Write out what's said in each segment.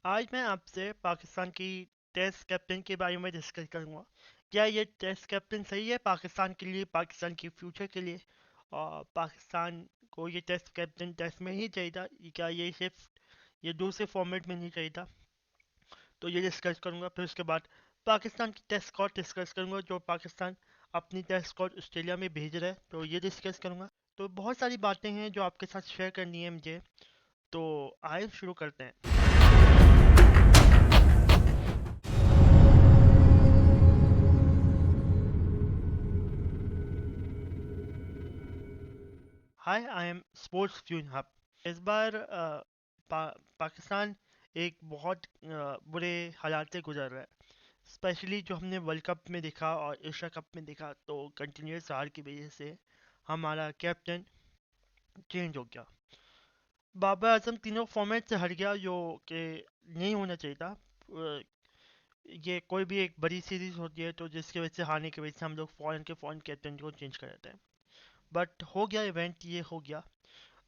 आज मैं आपसे पाकिस्तान की टेस्ट कैप्टन के बारे में डिस्कस करूंगा। क्या ये टेस्ट कैप्टन सही है पाकिस्तान के लिए, पाकिस्तान के फ्यूचर के लिए? और पाकिस्तान को ये टेस्ट कैप्टन टेस्ट में ही चाहिए था, क्या ये सिर्फ ये दूसरे फॉर्मेट में नहीं चाहिए था? तो ये डिस्कस करूंगा। फिर उसके बाद पाकिस्तान की टेस्ट स्क्वाड डिस्कस करूंगा, जो पाकिस्तान अपनी टेस्ट स्क्वाड ऑस्ट्रेलिया में भेज रहा है, तो ये डिस्कस करूंगा। तो बहुत सारी बातें हैं जो आपके साथ शेयर करनी है मुझे। तो आइए शुरू करते हैं। हाय, आई एम स्पोर्ट्स फ्यून हब। इस बार पाकिस्तान एक बहुत बुरे हालात से गुजर रहा है। स्पेशली जो हमने वर्ल्ड कप में देखा और एशिया कप में देखा, तो कंटिन्यूस हार की वजह से हमारा कैप्टन चेंज हो गया। बाबर आजम तीनों फॉर्मेट से हट गया, जो कि नहीं होना चाहिए था। ये कोई भी एक बड़ी सीरीज होती है तो जिसकी वजह से हारने की वजह से हम लोग फॉरेन कैप्टन को चेंज कर देते हैं। बट हो गया, इवेंट ये हो गया।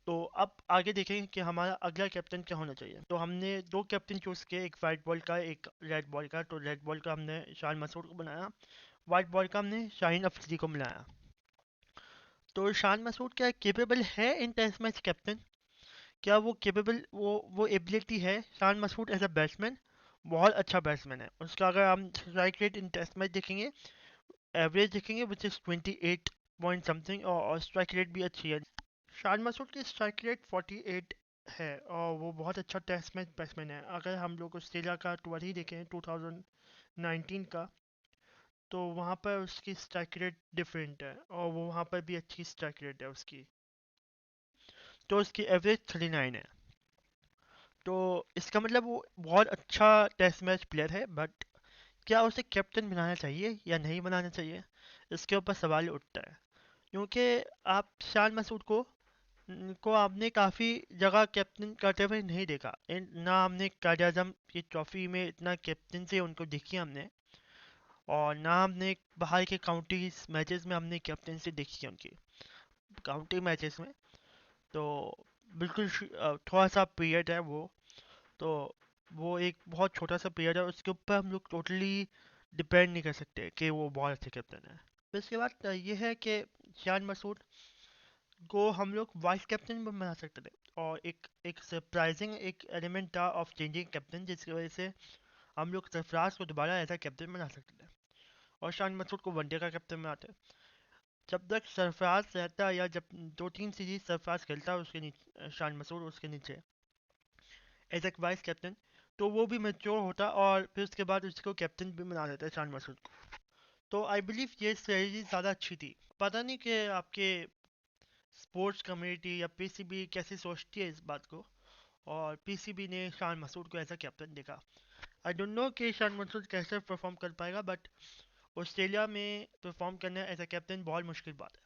तो अब आगे देखेंगे कि हमारा अगला कैप्टन क्या होना चाहिए। तो हमने दो कैप्टन चूज किए, एक वाइट बॉल का, एक रेड बॉल का। तो रेड बॉल का हमने शान मसूद को बनाया, वाइट बॉल का हमने शाहीन अफरीदी को बनाया। तो शान मसूद क्या केपेबल है इन टेस्ट मैच कैप्टन? क्या वो केपेबल, वो एबिलिटी है? Shan Masood as a batsman बहुत अच्छा बैट्समैन है। उसका अगर हम strike rate in test match देखेंगे, एवरेज देखेंगे विच इज़ 28 पॉइंट समथिंग, और स्ट्राइक रेट भी अच्छी है। शान मसूद की स्ट्राइक रेट 48 है और वो बहुत अच्छा टेस्ट मैच बैट्समैन है। अगर हम लोग ऑस्ट्रेलिया का टूर ही देखें 2019 का, तो वहाँ पर उसकी स्ट्राइक रेट डिफरेंट है और वो वहाँ पर भी अच्छी स्ट्राइक रेट है उसकी। तो उसकी एवरेज 39 है। तो इसका मतलब वो बहुत अच्छा टेस्ट मैच प्लेयर है। बट क्या उसे कैप्टन बनाना चाहिए या नहीं बनाना चाहिए, इसके ऊपर सवाल उठता है। क्योंकि आप शान मसूद को आपने काफ़ी जगह कैप्टन करते हुए नहीं देखा। ना हमने कायद अज़म की ट्रॉफी में इतना कैप्टन से उनको देखी हमने, और ना हमने बाहर के काउंटी मैचेस में हमने कैप्टन से देखी है उनकी। काउंटी मैचेस में तो बिल्कुल थोड़ा सा पीरियड है वो। तो वो एक बहुत छोटा सा पीरियड है, उसके ऊपर हम लोग टोटली डिपेंड नहीं कर सकते कि वो बहुत अच्छे कैप्टन है। फिर इसके बाद ये है कि शान मसूद को हम लोग वाइस कैप्टन भी बना सकते थे, और एक सरप्राइजिंग एक एलिमेंट था ऑफ चेंजिंग कैप्टन, जिसकी वजह से हम लोग सरफराज को दोबारा ऐसा कैप्टन बना सकते थे और शान मसूद को वनडे का कैप्टन बनाते। जब तक सरफराज रहता, या जब 2-3 सीरीज सरफराज खेलता है उसके नीचे, शान मसूद उसके नीचे एज ए वाइस कैप्टन, तो वो भी मेच्योर होता और फिर उसके बाद उसको कैप्टन भी बना देता है शान मसूद को। तो आई बिलीव ये स्ट्रेटजी ज़्यादा अच्छी थी। पता नहीं कि आपके स्पोर्ट्स कम्युनिटी या पीसीबी कैसे सोचती है इस बात को, और पीसीबी ने शान मसूद को ऐसा कैप्टन देखा। आई डोंट नो कि शान मसूद कैसे परफॉर्म कर पाएगा, बट ऑस्ट्रेलिया में परफॉर्म करना एज अ कैप्टन बहुत मुश्किल बात है।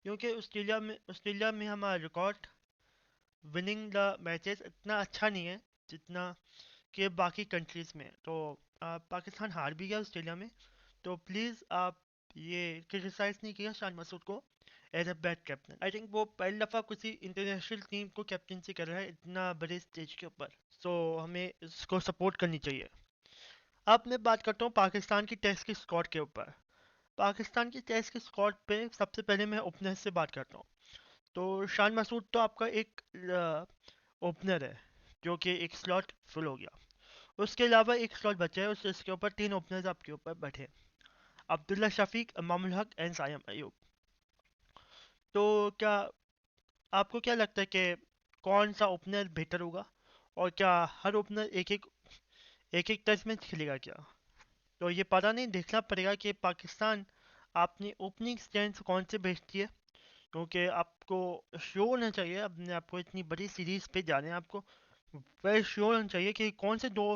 क्योंकि ऑस्ट्रेलिया में हमारा रिकॉर्ड विनिंग द मैचेस इतना अच्छा नहीं है जितना कि बाकी कंट्रीज़ में। तो पाकिस्तान हार भी गया ऑस्ट्रेलिया में। तो प्लीज़ आप ये क्रिटिसाइज़ नहीं किया शान मसूद को as a bad captain. I think वो पहली दफ़ा किसी इंटरनेशनल टीम को कैप्टनसी कर रहा है इतना बड़े स्टेज के ऊपर। सो हमें इसको सपोर्ट करनी चाहिए। अब मैं बात करता हूँ पाकिस्तान की टेस्ट की स्क्वाड के ऊपर। पाकिस्तान की टेस्ट की स्क्वाड पे सबसे पहले मैं ओपनर से बात करता हूँ। तो शान मसूद तो आपका एक ओपनर है, जो कि एक स्लॉट फुल हो गया। उसके अलावा एक स्लॉट बचा है, उसके ऊपर तीन ओपनर्स आपके ऊपर बैठे, अब्दुल्ला शफीक, इमामुल हक एंड सायम अयूब। तो क्या आपको क्या लगता है कि कौन सा ओपनर बेहतर होगा, और क्या हर ओपनर एक एक टेस्ट मैच खेलेगा क्या? तो ये पता नहीं, देखना पड़ेगा कि पाकिस्तान अपनी ओपनिंग स्टैंड कौन से भेजती है। क्योंकि आपको श्योर होना चाहिए, अपने आपको इतनी बड़ी सीरीज पे जाने हैं, आपको वेरी श्योर होना चाहिए कि कौन से दो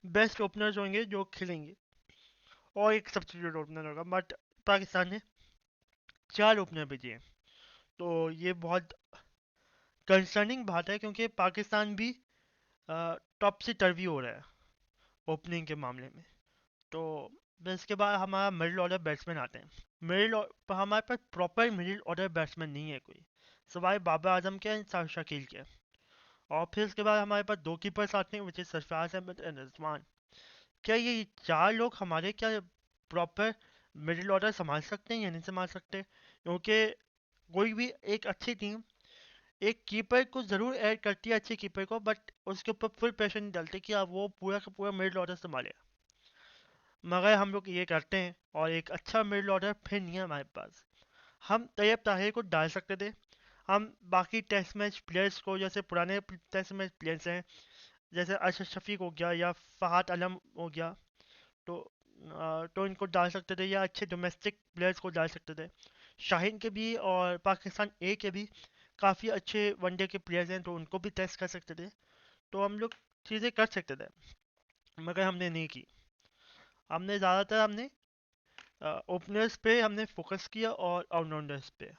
बेस्ट ओपनर्स होंगे जो खेलेंगे, और एक सब्स्टिट्यूट ओपनर होगा। बट पाकिस्तान ने चार ओपनर भेजे हैं। तो ये बहुत कंसर्निंग बात है, क्योंकि पाकिस्तान भी टॉप से टर्वी हो रहा है ओपनिंग के मामले में। तो फिर इसके बाद हमारा मिडिल ऑर्डर बैट्समैन आते हैं। हमारे पास प्रॉपर मिडिल ऑर्डर बैट्समैन नहीं है कोई, सिवाय बाबर आजम के एंड शकील के। और फिर उसके बाद हमारे पास दो कीपर्स आते हैं, which is Sarfaraz Ahmed and Rizwan. क्या ये चार लोग हमारे क्या प्रॉपर मिडिल ऑर्डर संभाल सकते हैं या नहीं संभाल सकते? क्योंकि कोई भी एक अच्छी टीम एक कीपर को ज़रूर ऐड करती है, अच्छे कीपर को, बट उसके ऊपर फुल प्रेशर नहीं डालते कि आप वो पूरा का पूरा मिडिल ऑर्डर संभाले। मगर हम लोग ये करते हैं और एक अच्छा मिडिल ऑर्डर फिर नहीं है हमारे पास। हम तैयब ताहिर को डाल सकते थे। हम बाकी टेस्ट मैच प्लेयर्स को, जैसे पुराने टेस्ट मैच प्लेयर्स हैं, जैसे अरशद शफीक हो गया या फहाद आलम हो गया, तो तो इनको डाल सकते थे, या अच्छे डोमेस्टिक प्लेयर्स को डाल सकते थे। शाहीन के भी और पाकिस्तान ए के भी काफ़ी अच्छे वनडे के प्लेयर्स हैं, तो उनको भी टेस्ट कर सकते थे। तो हम लोग चीज़ें कर सकते थे, मगर हमने नहीं की। हमने ज़्यादातर हमने ओपनर्स पे हमने फोकस किया और ऑलराउंडर्स पे।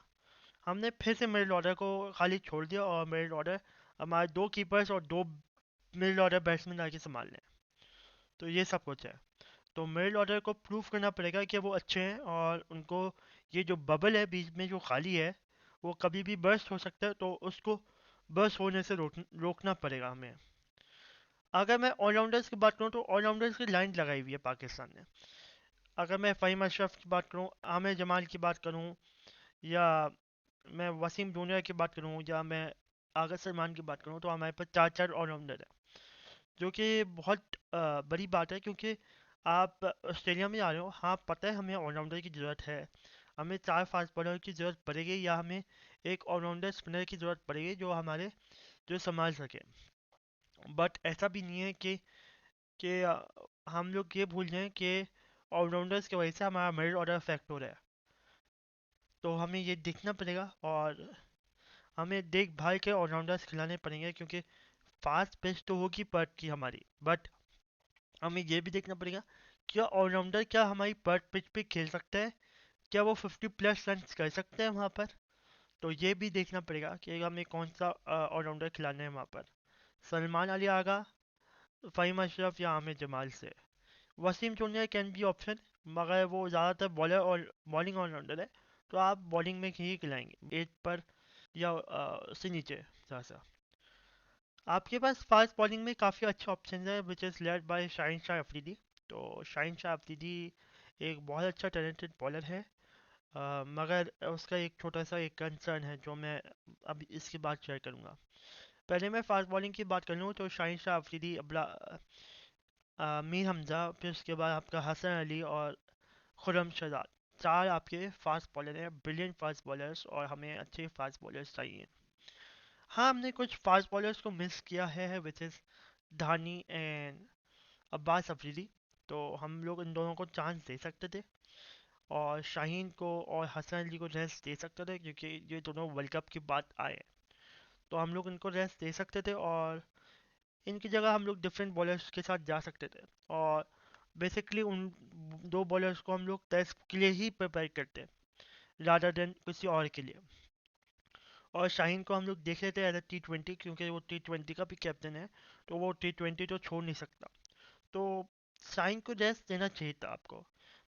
हमने फिर से मिडिल ऑर्डर को खाली छोड़ दिया, और मिडिल ऑर्डर हमारे दो कीपर्स और दो मिडिल ऑर्डर बैट्समैन आके संभाल लें। तो ये सब कुछ है। तो मिडिल ऑर्डर को प्रूव करना पड़ेगा कि वो अच्छे हैं, और उनको ये जो बबल है बीच में जो खाली है, वो कभी भी बर्स्ट हो सकता है, तो उसको बर्स्ट होने से रोकना पड़ेगा हमें। अगर मैं ऑलराउंडर्स की बात करूँ तो ऑलराउंडर्स की लाइन लगाई हुई है पाकिस्तान ने। अगर मैं फ़हीम अशरफ की बात करूँ, आमिर जमाल की बात करूँ, या मैं वसीम जूनियर की बात करूँ, या मैं आगा सलमान की बात करूँ, तो हमारे पास चार चार ऑलराउंडर है, जो कि बहुत बड़ी बात है। क्योंकि आप ऑस्ट्रेलिया में आ रहे हो, हाँ पता है हमें ऑलराउंडर की ज़रूरत है। हमें चार फास्ट बॉलर की ज़रूरत पड़ेगी, या हमें एक ऑलराउंडर स्पिनर की ज़रूरत पड़ेगी जो हमारे जो संभाल सके। बट ऐसा भी नहीं है कि हम लोग ये भूल जाएं कि ऑलराउंडर्स की वजह से हमारा मिडिल ऑर्डर अफेक्ट हो रहा है। तो हमें ये देखना पड़ेगा, और हमें देख भाल के ऑलराउंडर्स खिलाने पड़ेंगे, क्योंकि फास्ट पिच तो होगी पर्ट की हमारी, बट हमें ये भी देखना पड़ेगा क्या ऑलराउंडर क्या हमारी पर्ट पिच पे खेल सकता है, क्या वो 50+ रन कर सकते हैं वहाँ पर। तो ये भी देखना पड़ेगा कि हमें कौन सा ऑलराउंडर खिलाना है वहाँ पर। सलमान अली आगा, फ़हीम अशरफ, या आमिर जमाल से। Wasim junior can be option, मगर वो ज़्यादातर बॉलर और बॉलिंग ऑलराउंडर है, तो आप बॉलिंग में ही खिलाएंगे एट पर, या उससे नीचे थोड़ा सा। आपके पास फास्ट बॉलिंग में काफ़ी अच्छे ऑप्शन है, which is led by Shaheen Shah Afridi. तो शाहिन शाह अफरीदी एक बहुत अच्छा टैलेंटेड बॉलर है, मगर उसका एक छोटा सा एक कंसर्न है जो मैं अभी इसके बाद शेयर करूँगा। पहले मैं फास्ट बॉलिंग की बात कर लूँ तो शाहिन शाह अफरीदी, अबला मीर हमजा, फिर उसके बाद आपका हसन अली और खुरम शहजाद, चार आपके फास्ट बॉलर हैं, ब्रिलियंट फास्ट बॉलर्स, और हमें अच्छे फास्ट बॉलर्स चाहिए। हाँ, हमने कुछ फास्ट बॉलर्स को मिस किया है, which is Dhani and Abbas Afridi. तो हम लोग इन दोनों को चांस दे सकते थे, और शाहीन को और हसन अली को रेस्ट दे सकते थे, क्योंकि ये दोनों वर्ल्ड कप की बात आए। तो हम लोग इनको रेस्ट दे सकते थे, और इनकी जगह हम लोग डिफरेंट बॉलर्स के साथ जा सकते थे। और बेसिकली उन दो बॉलर्स को हम लोग टेस्ट के लिए ही प्रिपेयर करते हैं, रादर देन किसी और के लिए। और शाहीन को हम लोग देख लेते हैं एज T20, क्योंकि वो T20 का भी कैप्टन है, तो वो T20 तो छोड़ नहीं सकता। तो शाहीन को रेस्ट देना चाहिए था आपको,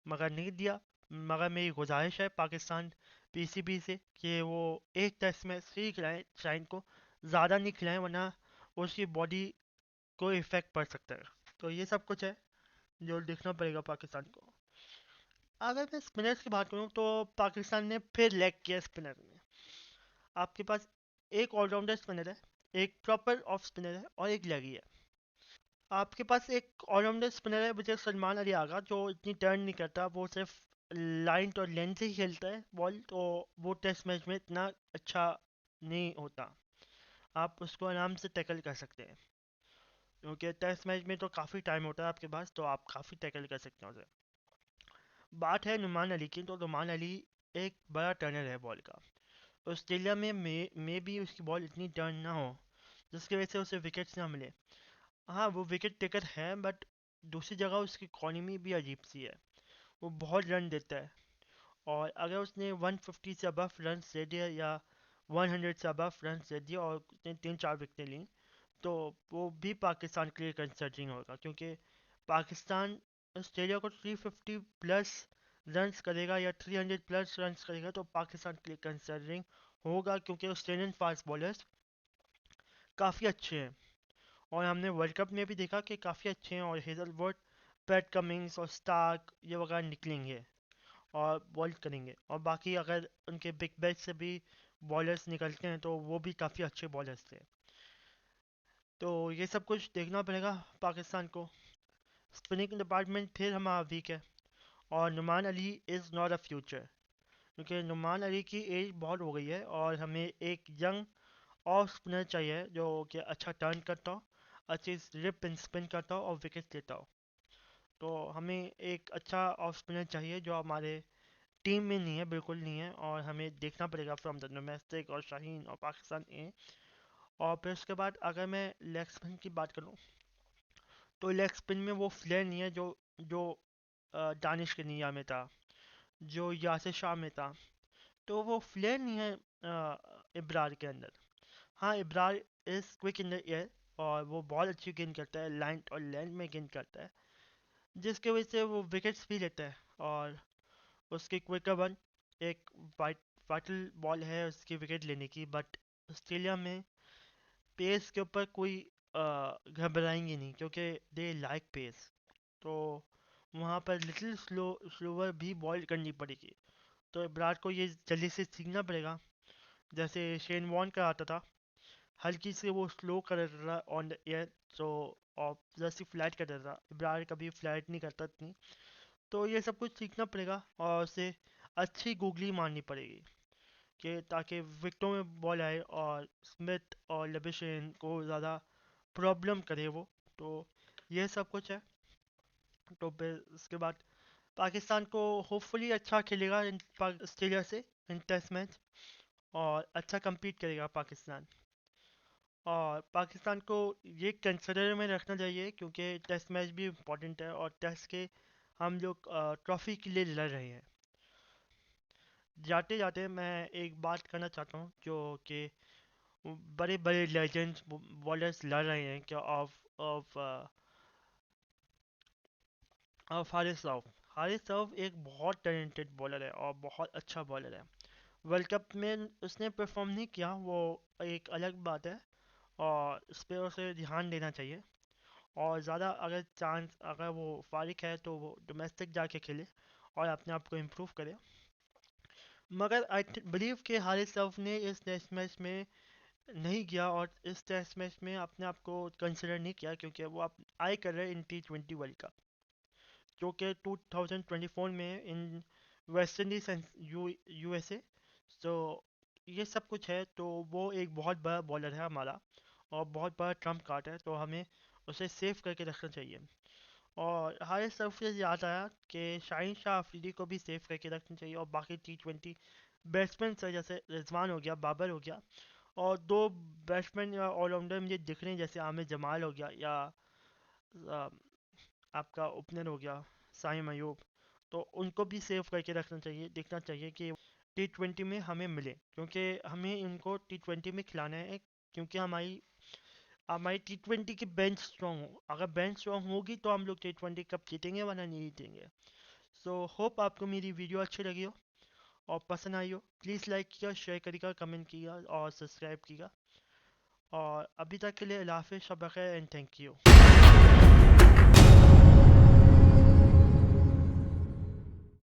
मगर नहीं दिया। मगर मेरी गुजारिश है पाकिस्तान PCB से कि वो एक टेस्ट में ही खिलाएं शाहीन को, ज़्यादा नहीं खिलाएं, वरना उसकी बॉडी को इफेक्ट पड़ सकता है। तो ये सब कुछ है जो देखना पड़ेगा पाकिस्तान को। अगर मैं स्पिनर्स की बात करूँ तो पाकिस्तान ने फिर लैग किया स्पिनर में। आपके पास एक ऑलराउंडर स्पिनर है, एक प्रॉपर ऑफ स्पिनर है, और एक लेगी है। आपके पास एक ऑलराउंडर स्पिनर है विजय सलमान अली आगा, जो इतनी टर्न नहीं करता, वो सिर्फ लाइन और लेंथ से ही खेलता है बॉल, तो वो टेस्ट मैच में इतना अच्छा नहीं होता। आप उसको आराम से टैकल कर सकते हैं, क्योंकि टेस्ट मैच में तो काफ़ी टाइम होता है आपके पास, तो आप काफ़ी टैकल कर सकते हैं उसे। बात है नुमान अली की, तो नुमान अली एक बड़ा टर्नर है बॉल का। ऑस्ट्रेलिया में भी उसकी बॉल इतनी टर्न ना हो, जिसकी वजह से उसे विकेट्स ना मिले। हाँ, वो विकेट टेकर है, बट दूसरी जगह उसकी इकॉनमी भी अजीब सी है। वो बहुत रन देता है, और अगर उसने 150 से अबव रन दे दिया, या 100 से अबव रन दे दिया, और उसने 3-4 विकेटें ली, तो वो भी पाकिस्तान के लिए कंसिडरिंग होगा। क्योंकि पाकिस्तान ऑस्ट्रेलिया को 350+ रन्स करेगा, या 300+ रन्स करेगा, तो पाकिस्तान के लिए कंसिडरिंग होगा, क्योंकि ऑस्ट्रेलियन फास्ट बॉलर्स काफ़ी अच्छे हैं। और हमने वर्ल्ड कप में भी देखा कि काफ़ी अच्छे हैं, और हेजलवुड, पैट कमिंग्स और स्टार्क ये वगैरह निकलेंगे और बॉल करेंगे। और बाकी अगर उनके बिग बैच से भी बॉलर्स निकलते हैं तो वो भी काफ़ी अच्छे बॉलर्स थे। तो ये सब कुछ देखना पड़ेगा पाकिस्तान को। स्पिनिंग डिपार्टमेंट फिर हमारा वीक है, और Noman Ali is not a future, क्योंकि नुमान अली की एज बहुत हो गई है और हमें एक यंग ऑफ स्पिनर चाहिए जो कि अच्छा टर्न करता हो, अच्छी रिप एंड स्पिन करता हो और विकेट लेता हो। तो हमें एक अच्छा ऑफ स्पिनर चाहिए जो हमारे टीम में नहीं है, बिल्कुल नहीं है, और हमें देखना पड़ेगा फ्रॉम द डोमेस्टिक और शाहीन और पाकिस्तान ए। और फिर उसके बाद अगर मैं लेग स्पिन की बात करूँ, तो लेग स्पिन में वो फ्लेयर नहीं है जो जो दानिश के निया में था, जो यासिर शाह में था। तो वो फ्लेयर नहीं है इब्रार के अंदर। हाँ, Ibrar is quick in the air, और वो बहुत अच्छी गेंद करता है, लाइन और लेंथ में गेंद करता है, जिसकी वजह से वो विकेट्स भी लेता है। और उसकी क्विकर वन एक वाइट वाइटल बॉल है उसकी विकेट लेने की। बट ऑस्ट्रेलिया में पेस के ऊपर कोई घबराएंगे नहीं, क्योंकि दे लाइक पेस। तो वहाँ पर लिटिल स्लोवर भी बॉल करनी पड़ेगी। तो विराट को ये जल्दी से सीखना पड़ेगा, जैसे शेन वॉर्न का आता था, हल्की से वो स्लो कर रहा ऑन द एयर। तो और जैसी फ्लाइट कर रहा था, विराट कभी फ्लाइट नहीं करता इतनी। तो ये सब कुछ सीखना पड़ेगा और उसे अच्छी गूगली मारनी पड़ेगी, कि ताकि विकेटों में बॉल आए और स्मिथ और लेबिशन को ज़्यादा प्रॉब्लम करे वो। तो ये सब कुछ है। तो फिर उसके बाद पाकिस्तान को होपफुली अच्छा खेलेगा इन ऑस्ट्रेलिया से इन टेस्ट मैच, और अच्छा compete करेगा पाकिस्तान। और पाकिस्तान को ये कंसिडर में रखना चाहिए, क्योंकि टेस्ट मैच भी इम्पोर्टेंट है, और टेस्ट के हम लोग ट्रॉफी के लिए लड़ रहे हैं। जाते जाते मैं एक बात करना चाहता हूँ, जो कि बड़े बड़े लेजेंड्स बॉलर्स लड़ रहे हैं क्या, of of of Haris Rauf. Haris Rauf एक बहुत टैलेंटेड बॉलर है और बहुत अच्छा बॉलर है। वर्ल्ड कप में उसने परफॉर्म नहीं किया, वो एक अलग बात है, और इस पर उसे ध्यान देना चाहिए। और ज़्यादा अगर चांस अगर वो फारिग है तो वो डोमेस्टिक जाके खेले और अपने आप को इम्प्रूव करे। मगर आई बिलीव कि हारिस राउफ ने इस टेस्ट मैच में नहीं किया, और इस टेस्ट मैच में अपने आप को कंसिडर नहीं किया, क्योंकि वो आप आए कर रहे हैं इन T20 वर्ल्ड कप, जो कि 2024 में इन वेस्ट इंडीज एंड यूएसए। तो ये सब कुछ है, तो वो एक बहुत बड़ा बॉलर है हमारा, और बहुत बड़ा ट्रम्प कार्ड है, तो हमें उसे सेव करके रखना चाहिए। और हारिस रऊफ से याद आया कि शाहीन शाह अफरीदी को भी सेव करके रखना चाहिए, और बाकी T20 बैट्समैन से जैसे रिजवान हो गया, बाबर हो गया, और दो बैट्समैन या ऑलराउंडर मुझे दिख रहे हैं, जैसे आमिर जमाल हो गया, या आ, आपका ओपनर हो गया साइम अयूब। तो उनको भी सेव करके रखना चाहिए, देखना चाहिए कि T20 में हमें मिले, क्योंकि हमें इनको T20 में खिलाना है। क्योंकि हमारी हमारी T20 की बेंच स्ट्रांग हो, अगर बेंच स्ट्रांग होगी तो हम लोग T20 कप जीतेंगे, वरना नहीं जीतेंगे। सो होप आपको मेरी वीडियो अच्छी लगी हो और पसंद आई हो। प्लीज़ लाइक किया, शेयर करिएगा, कमेंट किया और सब्सक्राइब किया। और अभी तक के लिए अल्लाह हाफिज़, शब बख़ैर एंड थैंक यू।